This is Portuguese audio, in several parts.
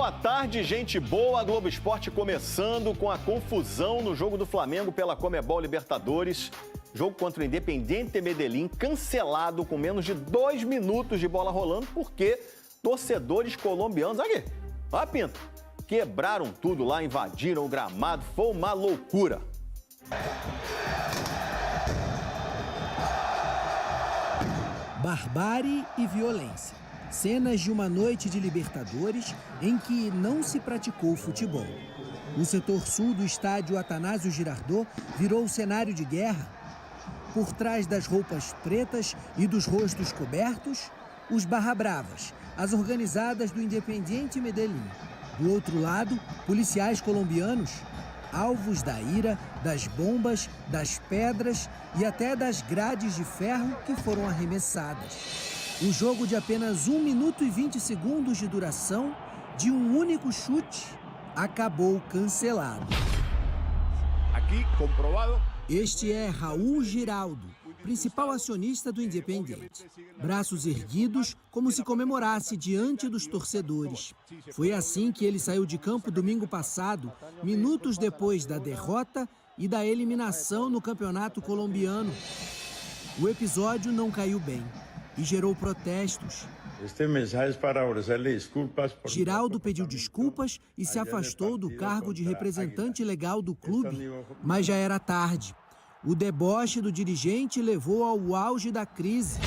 Boa tarde, gente boa. A Globo Esporte começando com a confusão no jogo do Flamengo pela Conmebol Libertadores. Jogo contra o Independiente Medellín cancelado com menos de 2 minutos de bola rolando porque torcedores colombianos, aqui, ó, Pinto, quebraram tudo lá, invadiram o gramado, foi uma loucura. Barbárie e violência. Cenas de uma noite de Libertadores em que não se praticou futebol. O setor sul do estádio Atanásio Girardot virou cenário de guerra. Por trás das roupas pretas e dos rostos cobertos, os barra bravas, as organizadas do Independiente Medellín. Do outro lado, policiais colombianos, alvos da ira, das bombas, das pedras e até das grades de ferro que foram arremessadas. O jogo de apenas 1 minuto e 20 segundos de duração, de um único chute, acabou cancelado. Aqui, comprovado. Este é Raul Giraldo, principal acionista do Independiente. Braços erguidos, como se comemorasse diante dos torcedores. Foi assim que ele saiu de campo domingo passado, minutos depois da derrota e da eliminação no campeonato colombiano. O episódio não caiu bem e gerou protestos. Este mensagem é para oferecer desculpas. Giraldo pediu desculpas e se afastou do cargo de representante legal do clube, mas já era tarde. O deboche do dirigente levou ao auge da crise.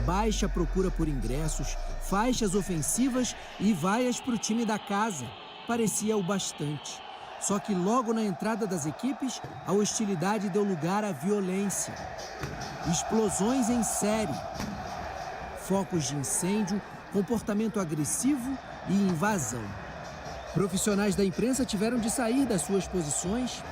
Baixa procura por ingressos, faixas ofensivas e vaias para o time da casa. Parecia o bastante. Só que logo na entrada das equipes, a hostilidade deu lugar à violência. Explosões em série, focos de incêndio, comportamento agressivo e invasão. Profissionais da imprensa tiveram de sair das suas posições.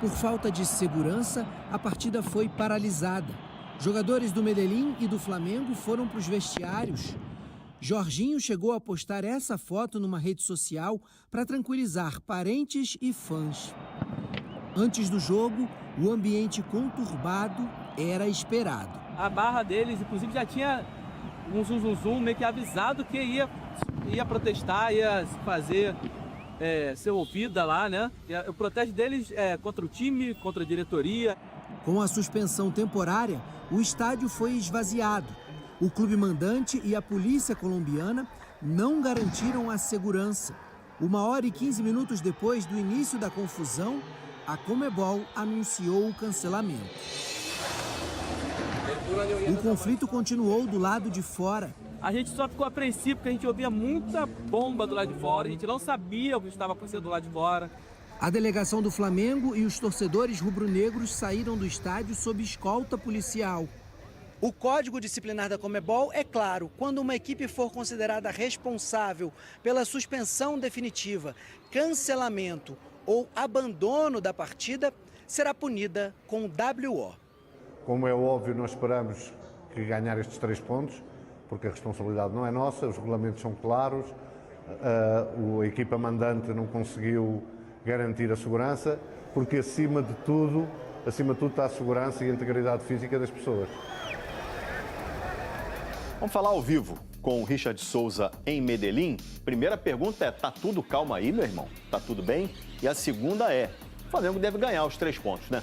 Por falta de segurança, a partida foi paralisada. Jogadores do Medellín e do Flamengo foram para os vestiários. Jorginho chegou a postar essa foto numa rede social para tranquilizar parentes e fãs. Antes do jogo, o ambiente conturbado era esperado. A barra deles, inclusive, já tinha um zum meio que avisado que ia protestar, ia fazer ser ouvida lá, né? O protesto deles é contra o time, contra a diretoria. Com a suspensão temporária, o estádio foi esvaziado. O clube mandante e a polícia colombiana não garantiram a segurança. 1h e 15 minutos depois do início da confusão, a Conmebol anunciou o cancelamento. O conflito continuou do lado de fora. A gente só ficou apreensivo porque a gente ouvia muita bomba do lado de fora. A gente não sabia o que estava acontecendo do lado de fora. A delegação do Flamengo e os torcedores rubro-negros saíram do estádio sob escolta policial. O código disciplinar da Conmebol é claro: quando uma equipe for considerada responsável pela suspensão definitiva, cancelamento ou abandono da partida, será punida com WO. Como é óbvio, nós esperamos que ganhar estes 3 pontos, porque a responsabilidade não é nossa, os regulamentos são claros, a equipa mandante não conseguiu garantir a segurança, porque acima de tudo está a segurança e a integridade física das pessoas. Vamos falar ao vivo com o Richard Souza em Medellín. Primeira pergunta é, tá tudo calmo aí, meu irmão? Tá tudo bem? E a segunda é, o Flamengo deve ganhar os 3 pontos, né?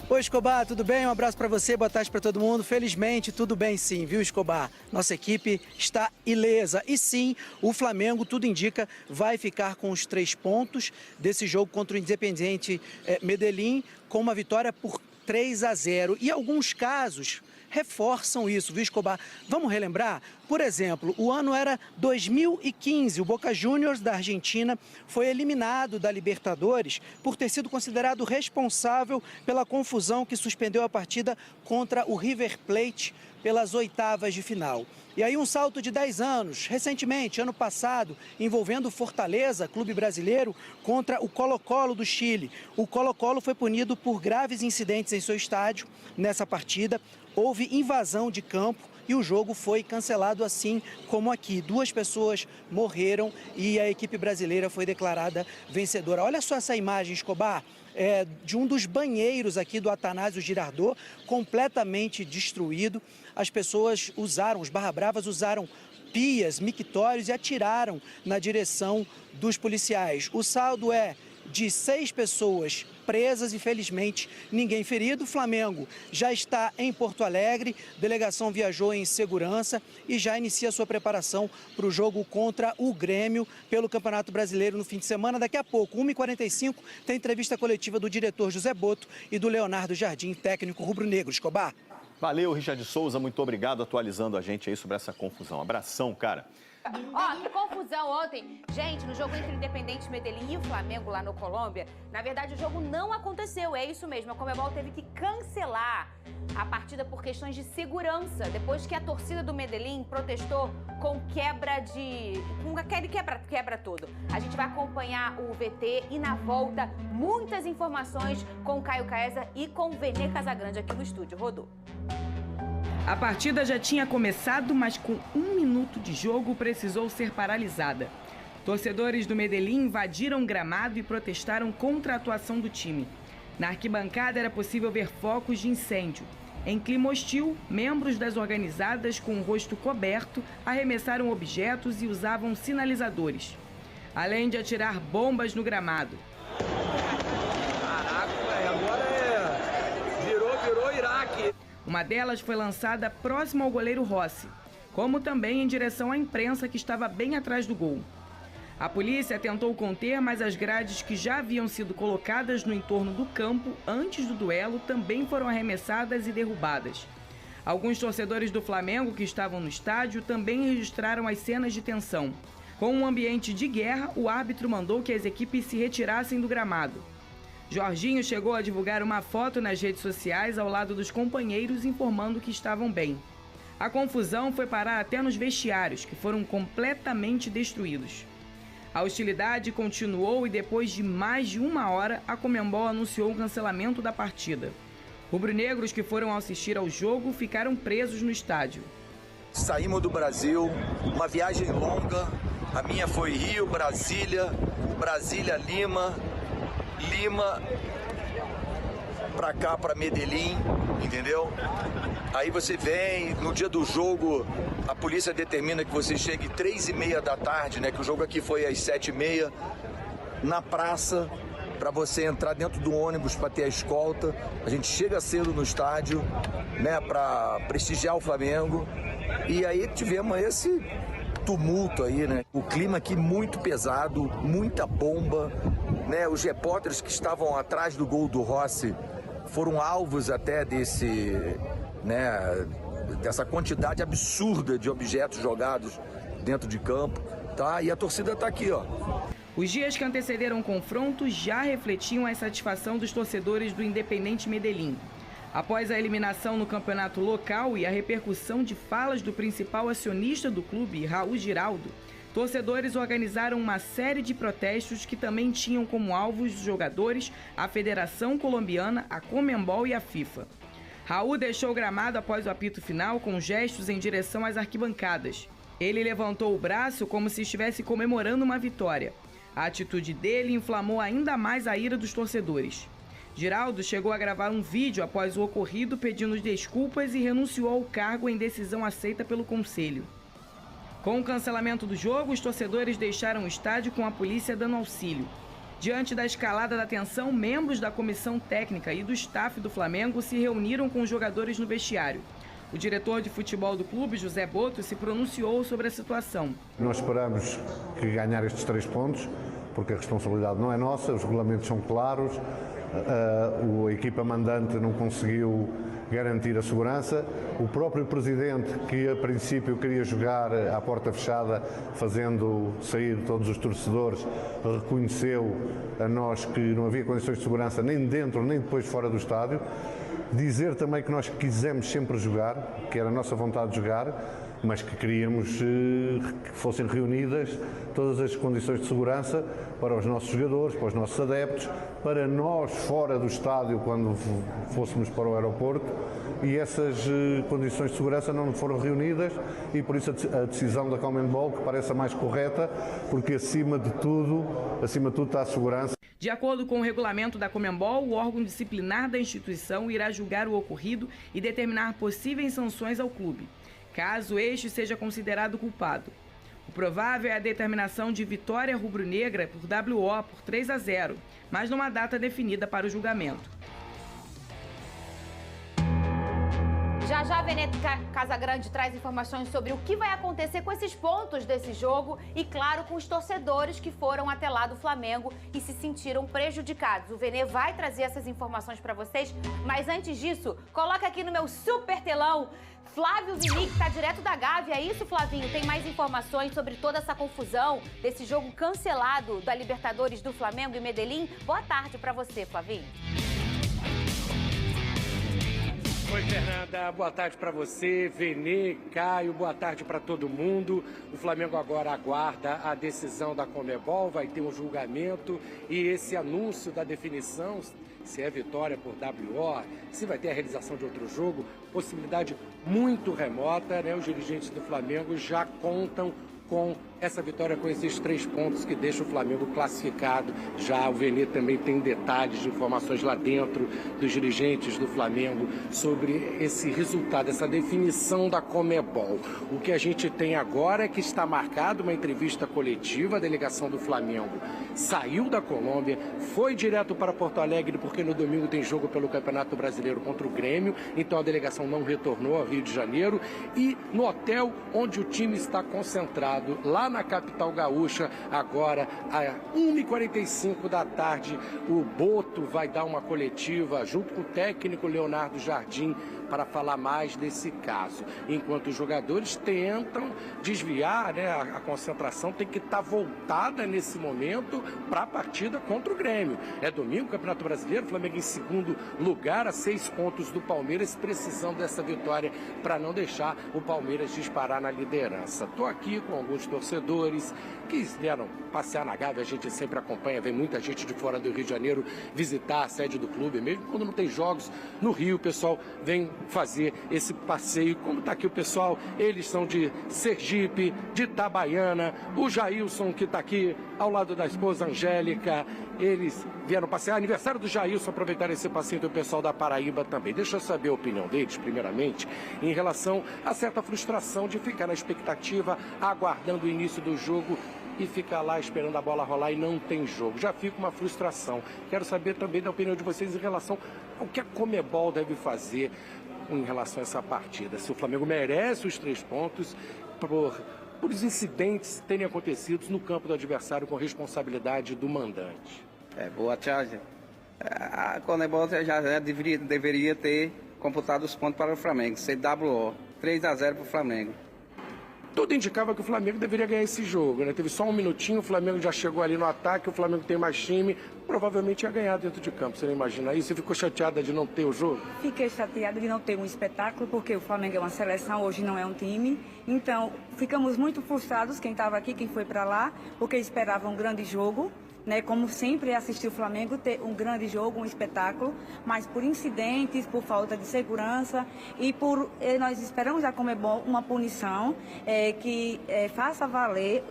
Oi, Escobar, tudo bem? Um abraço para você, boa tarde para todo mundo. Felizmente, tudo bem sim, viu, Escobar? Nossa equipe está ilesa. E sim, o Flamengo, tudo indica, vai ficar com os 3 pontos desse jogo contra o Independiente Medellín, com uma vitória por 3-0. E alguns casos reforçam isso, viu, Escobar? Vamos relembrar? Por exemplo, o ano era 2015. O Boca Juniors da Argentina foi eliminado da Libertadores por ter sido considerado responsável pela confusão que suspendeu a partida contra o River Plate pelas oitavas de final. E aí um salto de 10 anos, recentemente, ano passado, envolvendo o Fortaleza, clube brasileiro, contra o Colo-Colo do Chile. O Colo-Colo foi punido por graves incidentes em seu estádio nessa partida. Houve invasão de campo e o jogo foi cancelado, assim como aqui. 2 pessoas morreram e a equipe brasileira foi declarada vencedora. Olha só essa imagem, Escobar. de um dos banheiros aqui do Atanásio Girardot, completamente destruído. As pessoas os barra-bravas usaram pias, mictórios e atiraram na direção dos policiais. O saldo é de 6 pessoas presas e, felizmente, ninguém ferido. O Flamengo já está em Porto Alegre, a delegação viajou em segurança e já inicia sua preparação para o jogo contra o Grêmio pelo Campeonato Brasileiro no fim de semana. Daqui a pouco, 1h45, tem entrevista coletiva do diretor José Boto e do Leonardo Jardim, técnico rubro-negro. Escobar. Valeu, Richard Souza, muito obrigado atualizando a gente aí sobre essa confusão. Abração, cara. Ó, que confusão ontem. Gente, no jogo entre o Independente Medellín e o Flamengo lá no Colômbia, na verdade o jogo não aconteceu, é isso mesmo. A Conmebol teve que cancelar a partida por questões de segurança, depois que a torcida do Medellín protestou com aquele quebra todo. A gente vai acompanhar o VT e na volta muitas informações com o Caio Caesa e com o Vene Casagrande aqui no estúdio. Rodou. A partida já tinha começado, mas com 1 minuto de jogo precisou ser paralisada. Torcedores do Medellín invadiram o gramado e protestaram contra a atuação do time. Na arquibancada era possível ver focos de incêndio. Em clima hostil, membros das organizadas com o rosto coberto arremessaram objetos e usavam sinalizadores, além de atirar bombas no gramado. Caraca, agora virou Iraque. Uma delas foi lançada próximo ao goleiro Rossi, como também em direção à imprensa que estava bem atrás do gol. A polícia tentou conter, mas as grades que já haviam sido colocadas no entorno do campo antes do duelo também foram arremessadas e derrubadas. Alguns torcedores do Flamengo que estavam no estádio também registraram as cenas de tensão. Com um ambiente de guerra, o árbitro mandou que as equipes se retirassem do gramado. Jorginho chegou a divulgar uma foto nas redes sociais ao lado dos companheiros informando que estavam bem. A confusão foi parar até nos vestiários, que foram completamente destruídos. A hostilidade continuou e depois de mais de 1 hora, a Conmebol anunciou o cancelamento da partida. Rubro-negros que foram assistir ao jogo ficaram presos no estádio. Saímos do Brasil, uma viagem longa. A minha foi Rio, Brasília, Lima pra cá, pra Medellín, entendeu? Aí você vem, no dia do jogo, a polícia determina que você chegue 3h30 da tarde, né? Que o jogo aqui foi às 7h30, na praça, para você entrar dentro do ônibus para ter a escolta. A gente chega cedo no estádio, né? Para prestigiar o Flamengo. E aí tivemos esse tumulto aí, né? O clima aqui muito pesado, muita bomba, né? Os repórteres que estavam atrás do gol do Rossi foram alvos até dessa quantidade absurda de objetos jogados dentro de campo, tá? E a torcida tá aqui, ó. Os dias que antecederam o confronto já refletiam a insatisfação dos torcedores do Independente Medellín. Após a eliminação no campeonato local e a repercussão de falas do principal acionista do clube, Raul Giraldo, torcedores organizaram uma série de protestos que também tinham como alvos os jogadores, a Federação Colombiana, a Conmebol e a FIFA. Raul deixou o gramado após o apito final com gestos em direção às arquibancadas. Ele levantou o braço como se estivesse comemorando uma vitória. A atitude dele inflamou ainda mais a ira dos torcedores. Giraldo chegou a gravar um vídeo após o ocorrido pedindo desculpas e renunciou ao cargo em decisão aceita pelo Conselho. Com o cancelamento do jogo, os torcedores deixaram o estádio com a polícia dando auxílio. Diante da escalada da tensão, membros da comissão técnica e do staff do Flamengo se reuniram com os jogadores no vestiário. O diretor de futebol do clube, José Boto, se pronunciou sobre a situação. Nós esperamos que ganhar estes 3 pontos, porque a responsabilidade não é nossa, os regulamentos são claros, a equipa mandante não conseguiu garantir a segurança. O próprio presidente, que a princípio queria jogar à porta fechada, fazendo sair todos os torcedores, reconheceu a nós que não havia condições de segurança nem dentro nem depois fora do estádio. Dizer também que nós quisemos sempre jogar, que era a nossa vontade de jogar, mas que queríamos que fossem reunidas todas as condições de segurança para os nossos jogadores, para os nossos adeptos, para nós fora do estádio quando fôssemos para o aeroporto, e essas condições de segurança não foram reunidas e por isso a decisão da Conmebol, que parece a mais correta, porque acima de tudo está a segurança. De acordo com o regulamento da Conmebol, o órgão disciplinar da instituição irá julgar o ocorrido e determinar possíveis sanções ao clube, caso este seja considerado culpado. O provável é a determinação de vitória rubro-negra por WO por 3-0, mas numa data definida para o julgamento. Já já a Vene Casagrande traz informações sobre o que vai acontecer com esses pontos desse jogo e, claro, com os torcedores que foram até lá do Flamengo e se sentiram prejudicados. O Vene vai trazer essas informações para vocês, mas antes disso, coloca aqui no meu super telão Flávio Vini, que está direto da Gávea. É isso, Flavinho? Tem mais informações sobre toda essa confusão desse jogo cancelado da Libertadores do Flamengo e Medellín? Boa tarde para você, Flavinho. Oi, Fernanda, boa tarde para você, Vene, Caio, boa tarde para todo mundo. O Flamengo agora aguarda a decisão da Conmebol, vai ter um julgamento e esse anúncio da definição, se é vitória por WO, se vai ter a realização de outro jogo, possibilidade muito remota, né? Os dirigentes do Flamengo já contam com essa vitória, com esses 3 pontos que deixam o Flamengo classificado. Já o Vene também tem detalhes de informações lá dentro dos dirigentes do Flamengo sobre esse resultado, essa definição da Conmebol. O que a gente tem agora é que está marcada uma entrevista coletiva. A delegação do Flamengo saiu da Colômbia, foi direto para Porto Alegre, porque no domingo tem jogo pelo Campeonato Brasileiro contra o Grêmio, então a delegação não retornou ao Rio de Janeiro. E no hotel onde o time está concentrado, lá na capital gaúcha, agora às 1h45 da tarde, o Boto vai dar uma coletiva junto com o técnico Leonardo Jardim para falar mais desse caso. Enquanto os jogadores tentam desviar, né, a concentração tem que estar voltada nesse momento para a partida contra o Grêmio. É domingo, Campeonato Brasileiro, Flamengo em segundo lugar, a 6 pontos do Palmeiras, precisando dessa vitória para não deixar o Palmeiras disparar na liderança. Estou aqui com alguns torcedores que vieram passear na Gávea, a gente sempre acompanha, vem muita gente de fora do Rio de Janeiro visitar a sede do clube, mesmo quando não tem jogos no Rio, o pessoal vem fazer esse passeio. Como está aqui o pessoal, eles são de Sergipe, de Itabaiana, o Jailson que está aqui ao lado da esposa Angélica, eles vieram passear, aniversário do Jailson, aproveitar esse passeio do pessoal da Paraíba também. Deixa eu saber a opinião deles, primeiramente, em relação a certa frustração de ficar na expectativa, aguardando o início do jogo e ficar lá esperando a bola rolar e não tem jogo. Já fica uma frustração. Quero saber também da opinião de vocês em relação ao que a Conmebol deve fazer em relação a essa partida. Se o Flamengo merece os 3 pontos por os incidentes terem acontecido no campo do adversário com responsabilidade do mandante. Boa tarde. A Conmebol já deveria ter computado os pontos para o Flamengo, CWO, 3-0 para o Flamengo. Tudo indicava que o Flamengo deveria ganhar esse jogo, né? Teve só um minutinho, o Flamengo já chegou ali no ataque, o Flamengo tem mais time, provavelmente ia ganhar dentro de campo. Você não imagina isso? Você ficou chateada de não ter o jogo? Fiquei chateada de não ter um espetáculo, porque o Flamengo é uma seleção, hoje não é um time. Então, ficamos muito frustrados, quem estava aqui, quem foi para lá, porque esperava um grande jogo. Né, como sempre assistir o Flamengo ter um grande jogo, um espetáculo, mas por incidentes, por falta de segurança e nós esperamos da Conmebol uma punição que faça valer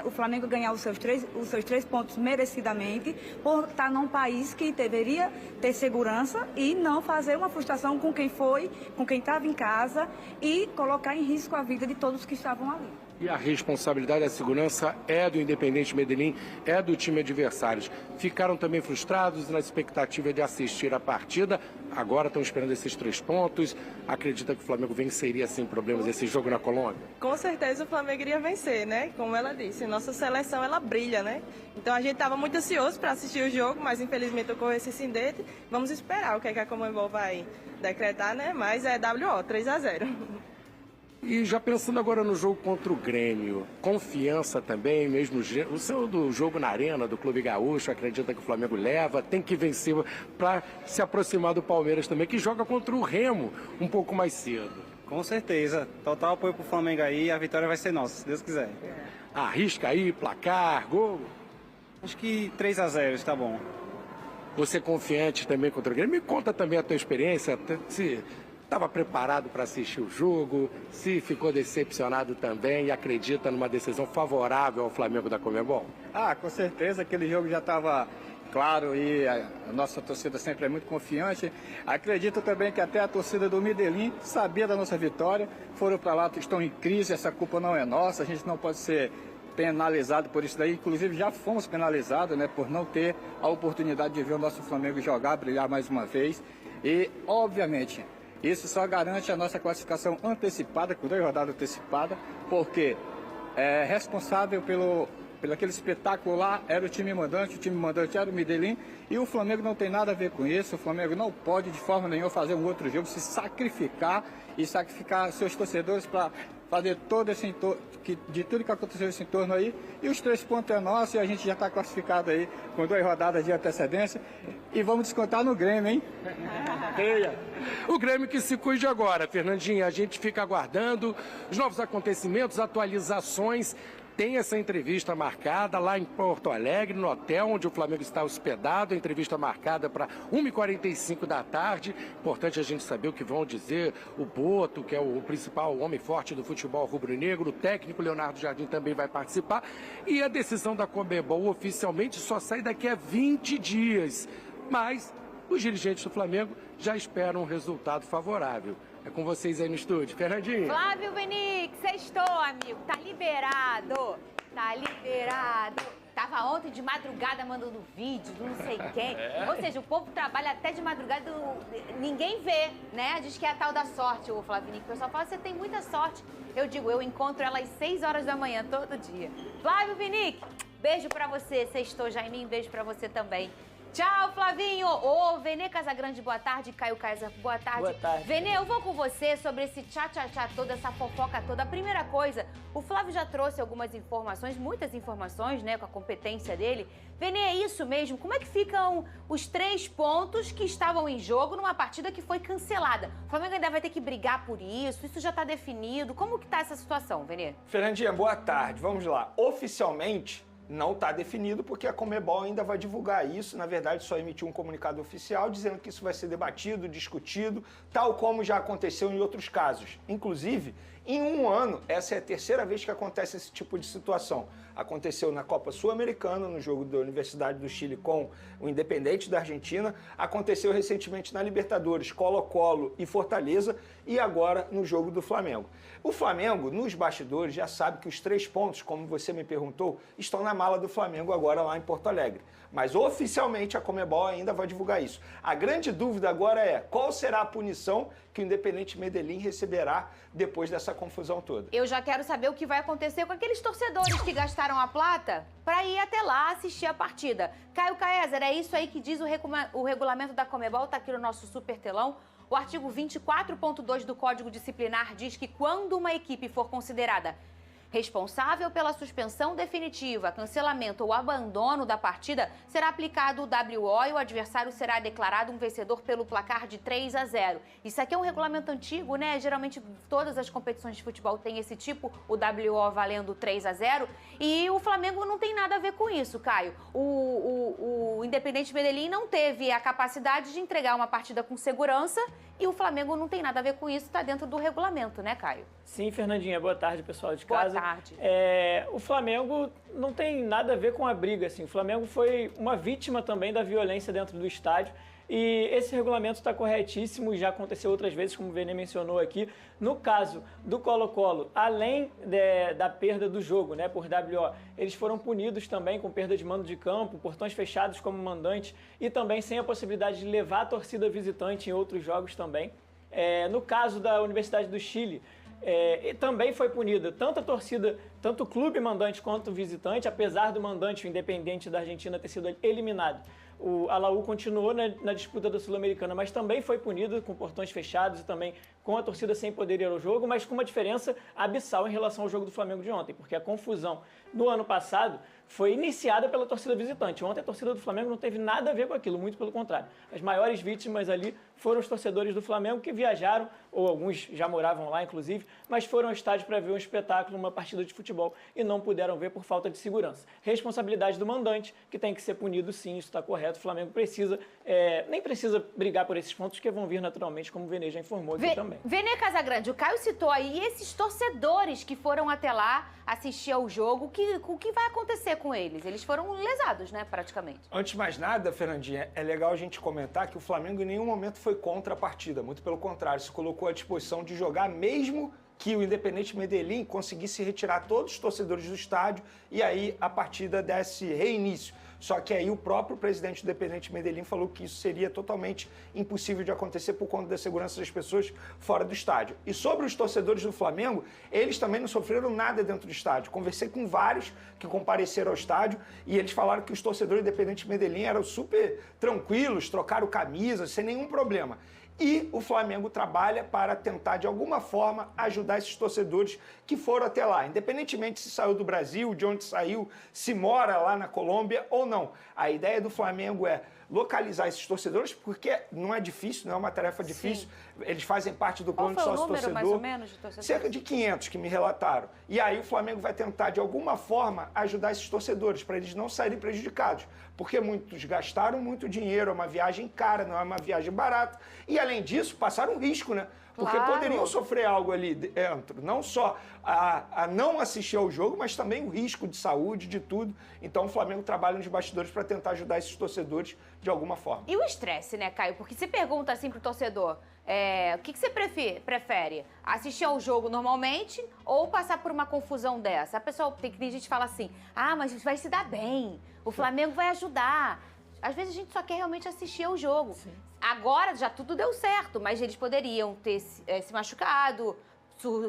o Flamengo ganhar os seus 3 pontos merecidamente, por estar num país que deveria ter segurança e não fazer uma frustração com quem foi, com quem estava em casa e colocar em risco a vida de todos que estavam ali. E a responsabilidade da segurança é do Independente Medellín, é do time adversários. Ficaram também frustrados na expectativa de assistir a partida. Agora estão esperando esses 3 pontos. Acredita que o Flamengo venceria sem problemas esse jogo na Colômbia? Com certeza o Flamengo iria vencer, né? Como ela disse, nossa seleção ela brilha, né? Então a gente estava muito ansioso para assistir o jogo, mas infelizmente ocorreu esse incidente. Vamos esperar o que a Conmebol vai decretar, né? Mas é WO, 3-0. E já pensando agora no jogo contra o Grêmio, confiança também, mesmo o seu do jogo na arena do Clube Gaúcho, acredita que o Flamengo leva, tem que vencer para se aproximar do Palmeiras também, que joga contra o Remo um pouco mais cedo. Com certeza, total apoio pro Flamengo aí, a vitória vai ser nossa, se Deus quiser. Arrisca aí, placar, gol? Acho que 3-0 está bom. Você é confiante também contra o Grêmio? Me conta também a tua experiência, se estava preparado para assistir o jogo, se ficou decepcionado também e acredita numa decisão favorável ao Flamengo da Conmebol? Com certeza, aquele jogo já estava claro, e a nossa torcida sempre é muito confiante. Acredito também que até a torcida do Medellín sabia da nossa vitória, foram para lá, estão em crise, essa culpa não é nossa, a gente não pode ser penalizado por isso daí, inclusive já fomos penalizados, né, por não ter a oportunidade de ver o nosso Flamengo jogar, brilhar mais uma vez. E, obviamente, isso só garante a nossa classificação antecipada, com 2 rodadas antecipadas, porque é responsável pelo aquele espetáculo lá era o time mandante era o Medellín, e o Flamengo não tem nada a ver com isso. O Flamengo não pode de forma nenhuma fazer um outro jogo, se sacrificar e sacrificar seus torcedores para fazer todo esse de tudo que aconteceu nesse entorno aí, e os 3 pontos é nosso, e a gente já está classificado aí com 2 rodadas de antecedência, e vamos descontar no Grêmio, hein? O Grêmio que se cuide agora, Fernandinha, a gente fica aguardando os novos acontecimentos, atualizações. Tem essa entrevista marcada lá em Porto Alegre, no hotel onde o Flamengo está hospedado, a entrevista marcada para 1h45 da tarde. Importante a gente saber o que vão dizer o Boto, que é o principal homem forte do futebol rubro-negro, o técnico Leonardo Jardim também vai participar. E a decisão da Conmebol oficialmente só sai daqui a 20 dias. Mas os dirigentes do Flamengo já esperam um resultado favorável. É com vocês aí no estúdio. Fernandinho. Flávio Vinic, sextou, amigo. Tá liberado. Tá liberado. Tava ontem de madrugada mandando vídeo, não sei quem. Ou seja, o povo trabalha até de madrugada, ninguém vê, né? Diz que é a tal da sorte, o Flávio Vinic. O pessoal fala, você tem muita sorte. Eu digo, eu encontro ela às 6 horas da manhã, todo dia. Flávio Vinic, beijo pra você. Sextou, Jaiminho, beijo pra você também. Tchau, Flavinho. Ô, Vene Casagrande, boa tarde. Caio Kaiser, boa tarde. Boa tarde. Vene, eu vou com você sobre esse tchá-tchá-tchá todo, essa fofoca toda. A primeira coisa, o Flávio já trouxe algumas informações, muitas informações, né, com a competência dele. Vene, é isso mesmo? Como é que ficam os 3 pontos que estavam em jogo numa partida que foi cancelada? O Flamengo ainda vai ter que brigar por isso já está definido. Como que tá essa situação, Vene? Fernandinha, boa tarde. Vamos lá. Oficialmente, não está definido porque a Conmebol ainda vai divulgar isso. Na verdade, só emitiu um comunicado oficial dizendo que isso vai ser debatido, discutido, tal como já aconteceu em outros casos. Inclusive, em um ano, essa é a 3ª vez que acontece esse tipo de situação. Aconteceu na Copa Sul-Americana, no jogo da Universidade do Chile com o Independente da Argentina. Aconteceu recentemente na Libertadores, Colo-Colo e Fortaleza. E agora no jogo do Flamengo. O Flamengo, nos bastidores, já sabe que os 3 pontos, como você me perguntou, estão na mala do Flamengo agora lá em Porto Alegre. Mas oficialmente a Conmebol ainda vai divulgar isso. A grande dúvida agora é qual será a punição que o Independente Medellín receberá depois dessa confusão toda. Eu já quero saber o que vai acontecer com aqueles torcedores que gastaram a plata para ir até lá assistir a partida. Caio Kaiser, é isso aí que diz o regulamento da Conmebol, tá aqui no nosso super telão. O artigo 24.2 do Código Disciplinar diz que quando uma equipe for considerada responsável pela suspensão definitiva, cancelamento ou abandono da partida, será aplicado o WO e o adversário será declarado um vencedor pelo placar de 3-0. Isso aqui é um regulamento antigo, né? Geralmente todas as competições de futebol têm esse tipo, o WO valendo 3-0, e o Flamengo não tem nada a ver com isso, Caio. O Independente Medellín não teve a capacidade de entregar uma partida com segurança e o Flamengo não tem nada a ver com isso, está dentro do regulamento, né, Caio? Sim, Fernandinha, boa tarde, pessoal de casa. Boa tarde. O Flamengo não tem nada a ver com a briga, assim. O Flamengo foi uma vítima também da violência dentro do estádio. E esse regulamento está corretíssimo, já aconteceu outras vezes, como o Vene mencionou aqui. No caso do Colo-Colo, além da perda do jogo, né, por WO, eles foram punidos também com perda de mando de campo, portões fechados como mandante e também sem a possibilidade de levar a torcida visitante em outros jogos também. No caso da Universidade do Chile, também foi punida tanto a torcida, tanto o clube mandante quanto o visitante, apesar do mandante, o Independente da Argentina, ter sido eliminado. O Alaú continuou na disputa da Sul-Americana, mas também foi punido com portões fechados e também com a torcida sem poder ir ao jogo, mas com uma diferença abissal em relação ao jogo do Flamengo de ontem, porque a confusão no ano passado foi iniciada pela torcida visitante. Ontem a torcida do Flamengo não teve nada a ver com aquilo, muito pelo contrário. As maiores vítimas ali foram os torcedores do Flamengo que viajaram, ou alguns já moravam lá, inclusive, mas foram ao estádio para ver um espetáculo, uma partida de futebol, e não puderam ver por falta de segurança. Responsabilidade do mandante, que tem que ser punido, sim, isso está correto. O Flamengo precisa, nem precisa brigar por esses pontos, que vão vir naturalmente, como o Vene já informou aqui também. Vene Casagrande, o Caio citou aí esses torcedores que foram até lá assistir ao jogo. O que vai acontecer com eles? Eles foram lesados, né, praticamente. Antes de mais nada, Fernandinha, é legal a gente comentar que o Flamengo em nenhum momento foi contra a partida, muito pelo contrário, se colocou à disposição de jogar, mesmo que o Independente Medellín conseguisse retirar todos os torcedores do estádio e aí a partida desse reinício. Só que aí o próprio presidente do Independente Medellín falou que isso seria totalmente impossível de acontecer por conta da segurança das pessoas fora do estádio. E sobre os torcedores do Flamengo, eles também não sofreram nada dentro do estádio. Conversei com vários que compareceram ao estádio e eles falaram que os torcedores do Independente Medellín eram super tranquilos, trocaram camisas sem nenhum problema. E o Flamengo trabalha para tentar, de alguma forma, ajudar esses torcedores que foram até lá. Independentemente se saiu do Brasil, de onde saiu, se mora lá na Colômbia ou não. A ideia do Flamengo é localizar esses torcedores, porque não é difícil, não é uma tarefa difícil. Sim. Eles fazem parte do plano de sócio-torcedor. Mais ou menos, de torcedores? Cerca de 500 que me relataram. E aí o Flamengo vai tentar, de alguma forma, ajudar esses torcedores, para eles não saírem prejudicados. Porque muitos gastaram muito dinheiro, é uma viagem cara, não é uma viagem barata. E, além disso, passaram risco, né? Porque poderiam sofrer algo ali dentro. Não só a não assistir ao jogo, mas também o risco de saúde, de tudo. Então o Flamengo trabalha nos bastidores para tentar ajudar esses torcedores de alguma forma. E o estresse, né, Caio? Porque você pergunta assim pro torcedor, o que você prefere? Assistir ao jogo normalmente ou passar por uma confusão dessa? A pessoa, tem gente que fala assim, mas vai se dar bem, o Flamengo vai ajudar. Às vezes a gente só quer realmente assistir ao jogo. Sim. Agora já tudo deu certo, mas eles poderiam ter se machucado,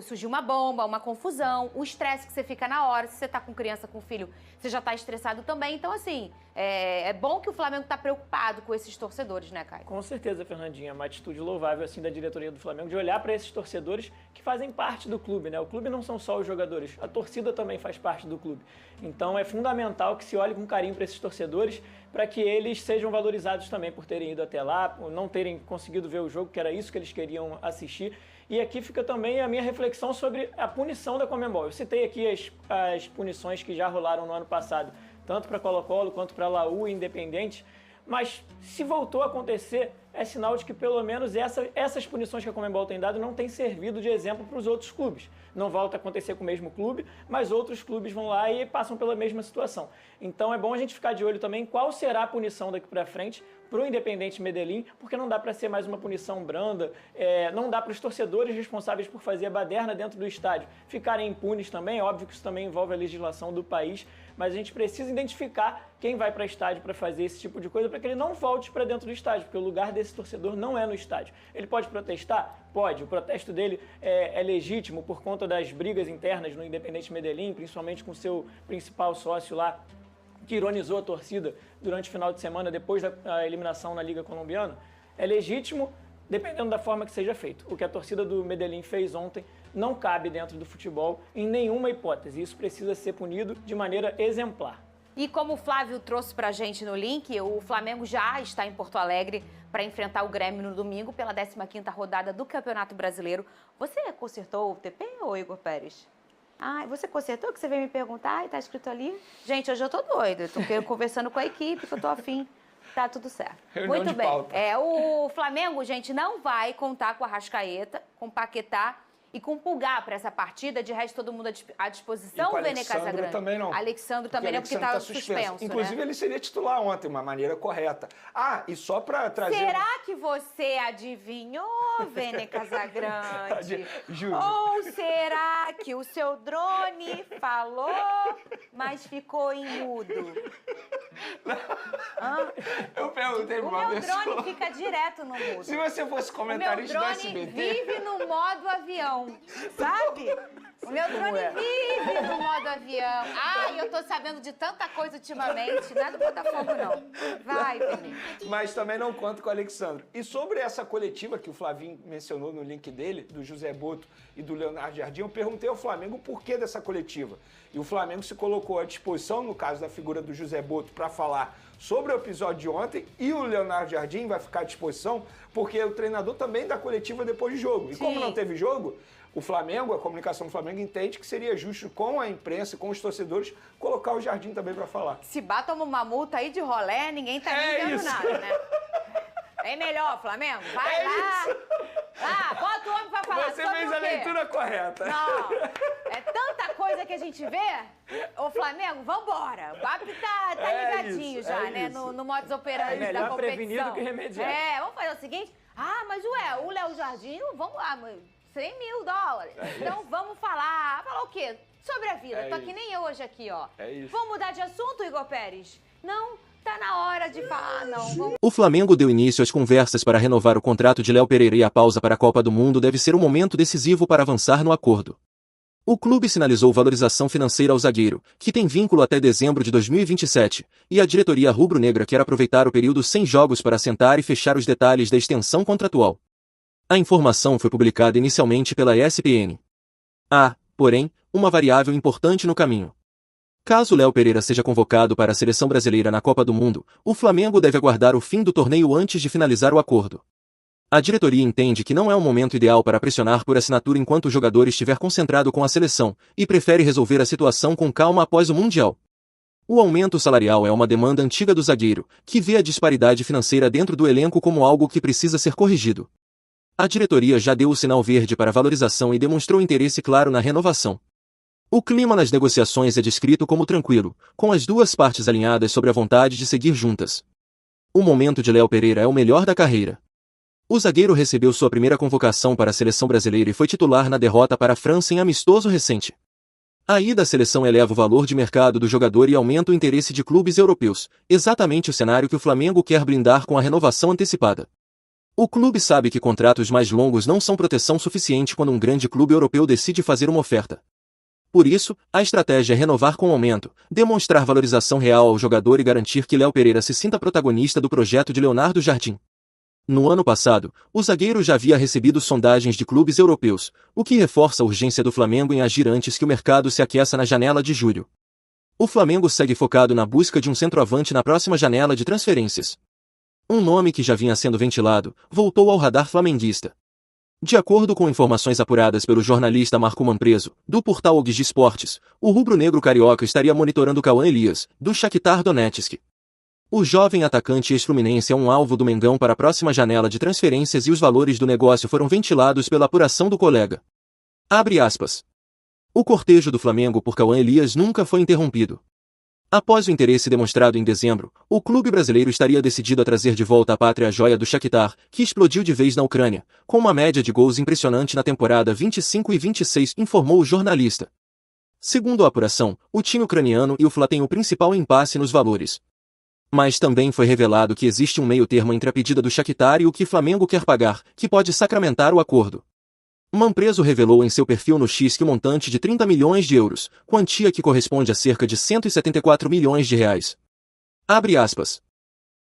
surgiu uma bomba, uma confusão, o estresse que você fica na hora. Se você tá com criança, com filho, você já tá estressado também. Então, assim, é bom que o Flamengo tá preocupado com esses torcedores, né, Caio? Com certeza, Fernandinha. É uma atitude louvável, assim, da diretoria do Flamengo, de olhar para esses torcedores que fazem parte do clube, né? O clube não são só os jogadores, a torcida também faz parte do clube. Então, é fundamental que se olhe com carinho para esses torcedores, para que eles sejam valorizados também por terem ido até lá, por não terem conseguido ver o jogo, que era isso que eles queriam assistir. E aqui fica também a minha reflexão sobre a punição da Conmebol. Eu citei aqui as punições que já rolaram no ano passado, tanto para Colo-Colo quanto para Laú e Independente, mas se voltou a acontecer, é sinal de que pelo menos essas punições que a Conmebol tem dado não têm servido de exemplo para os outros clubes. Não volta a acontecer com o mesmo clube, mas outros clubes vão lá e passam pela mesma situação. Então é bom a gente ficar de olho também qual será a punição daqui para frente para o Independente Medellín, porque não dá para ser mais uma punição branda, não dá para os torcedores responsáveis por fazer a baderna dentro do estádio ficarem impunes também. Óbvio que isso também envolve a legislação do país, mas a gente precisa identificar quem vai para o estádio para fazer esse tipo de coisa, para que ele não volte para dentro do estádio, porque o lugar desse torcedor não é no estádio. Ele pode protestar? Pode. O protesto dele é legítimo por conta das brigas internas no Independente Medellín, principalmente com seu principal sócio lá, que ironizou a torcida durante o final de semana, depois da eliminação na Liga Colombiana. É legítimo, dependendo da forma que seja feito. O que a torcida do Medellín fez ontem não cabe dentro do futebol em nenhuma hipótese. Isso precisa ser punido de maneira exemplar. E como o Flávio trouxe pra gente no link, o Flamengo já está em Porto Alegre para enfrentar o Grêmio no domingo pela 15ª rodada do Campeonato Brasileiro. Você consertou o TP ou Igor Pérez? Você consertou que você veio me perguntar e tá escrito ali? Gente, hoje eu tô doida, eu tô conversando com a equipe, que eu tô afim. Tá tudo certo. Reunião muito de bem. pauta. O Flamengo, gente, não vai contar com a Arrascaeta, com o Paquetá e com o Pulgar para essa partida. De resto, todo mundo à disposição, o Vene Casagrande? Também não. Alexandre também não, porque tá suspenso. Inclusive, ele seria titular ontem, uma maneira correta. E só para trazer... Será que você adivinhou, Vene Casagrande? Juro. Ou será que o seu drone falou, mas ficou em mudo? Eu perguntei pra uma pessoa. O meu drone fica direto no mudo. Se você fosse comentarista do SBT... O meu drone vive no modo avião, sabe? O meu drone vive no modo avião. Ai, eu tô sabendo de tanta coisa ultimamente. Nada do Botafogo, não. Vai, Vini. Mas também não conto com o Alexandre. E sobre essa coletiva que o Flavinho mencionou no link dele, do José Boto e do Leonardo Jardim, eu perguntei ao Flamengo o porquê dessa coletiva. E o Flamengo se colocou à disposição, no caso da figura do José Boto, para falar sobre o episódio de ontem, e o Leonardo Jardim vai ficar à disposição, porque o treinador também dá coletiva depois do jogo. E como não teve jogo, o Flamengo, a comunicação do Flamengo entende que seria justo com a imprensa e com os torcedores colocar o Jardim também para falar. Se batam uma multa aí de rolé, ninguém tá nem vendo nada, né? É melhor, Flamengo. Vai lá. Ah, bota o homem pra falar. Você fez a leitura correta. Não, é tanta coisa que a gente vê. Ô, Flamengo, vambora. O BAP tá ligadinho já, né? No modus operandi da competição. Melhor prevenir do que remediar. Vamos fazer o seguinte. Ah, mas o Léo Jardim, vamos lá, $100 mil. Então vamos falar. Falar o quê? Sobre a vida. Tô que nem eu hoje aqui, ó. É isso. Vamos mudar de assunto, Igor Pérez? Não, tá na hora de falar, não. Vamos... O Flamengo deu início às conversas para renovar o contrato de Léo Pereira e a pausa para a Copa do Mundo deve ser um momento decisivo para avançar no acordo. O clube sinalizou valorização financeira ao zagueiro, que tem vínculo até dezembro de 2027, e a diretoria rubro-negra quer aproveitar o período sem jogos para sentar e fechar os detalhes da extensão contratual. A informação foi publicada inicialmente pela ESPN. Há, porém, uma variável importante no caminho. Caso Léo Pereira seja convocado para a seleção brasileira na Copa do Mundo, o Flamengo deve aguardar o fim do torneio antes de finalizar o acordo. A diretoria entende que não é o momento ideal para pressionar por assinatura enquanto o jogador estiver concentrado com a seleção, e prefere resolver a situação com calma após o Mundial. O aumento salarial é uma demanda antiga do zagueiro, que vê a disparidade financeira dentro do elenco como algo que precisa ser corrigido. A diretoria já deu o sinal verde para a valorização e demonstrou interesse claro na renovação. O clima nas negociações é descrito como tranquilo, com as duas partes alinhadas sobre a vontade de seguir juntas. O momento de Léo Pereira é o melhor da carreira. O zagueiro recebeu sua primeira convocação para a seleção brasileira e foi titular na derrota para a França em amistoso recente. A ida à seleção eleva o valor de mercado do jogador e aumenta o interesse de clubes europeus, exatamente o cenário que o Flamengo quer blindar com a renovação antecipada. O clube sabe que contratos mais longos não são proteção suficiente quando um grande clube europeu decide fazer uma oferta. Por isso, a estratégia é renovar com aumento, demonstrar valorização real ao jogador e garantir que Léo Pereira se sinta protagonista do projeto de Leonardo Jardim. No ano passado, o zagueiro já havia recebido sondagens de clubes europeus, o que reforça a urgência do Flamengo em agir antes que o mercado se aqueça na janela de julho. O Flamengo segue focado na busca de um centroavante na próxima janela de transferências. Um nome que já vinha sendo ventilado, voltou ao radar flamenguista. De acordo com informações apuradas pelo jornalista Marco Manpreso, do portal OGG Esportes, o rubro-negro carioca estaria monitorando Cauã Elias, do Shakhtar Donetsk. O jovem atacante ex-fluminense é um alvo do Mengão para a próxima janela de transferências e os valores do negócio foram ventilados pela apuração do colega. Abre aspas. O cortejo do Flamengo por Cauã Elias nunca foi interrompido. Após o interesse demonstrado em dezembro, o clube brasileiro estaria decidido a trazer de volta à pátria a joia do Shakhtar, que explodiu de vez na Ucrânia, com uma média de gols impressionante na temporada 25 e 26, informou o jornalista. Segundo a apuração, o time ucraniano e o Fla têm o principal impasse nos valores. Mas também foi revelado que existe um meio-termo entre a pedida do Shakhtar e o que Flamengo quer pagar, que pode sacramentar o acordo. Manpreso revelou em seu perfil no X que o montante de 30 milhões de euros, quantia que corresponde a cerca de 174 milhões de reais. Abre aspas.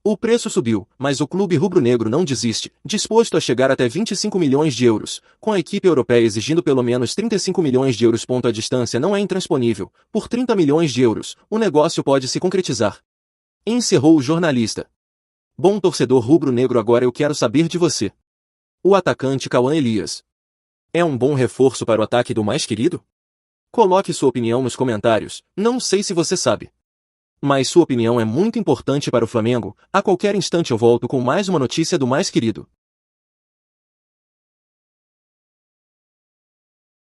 O preço subiu, mas o clube rubro-negro não desiste, disposto a chegar até 25 milhões de euros, com a equipe europeia exigindo pelo menos 35 milhões de euros. A distância não é intransponível. Por 30 milhões de euros, o negócio pode se concretizar. Encerrou o jornalista. Bom torcedor rubro-negro, agora eu quero saber de você. O atacante Cauã Elias é um bom reforço para o ataque do mais querido? Coloque sua opinião nos comentários, não sei se você sabe. Mas sua opinião é muito importante para o Flamengo. A qualquer instante eu volto com mais uma notícia do mais querido.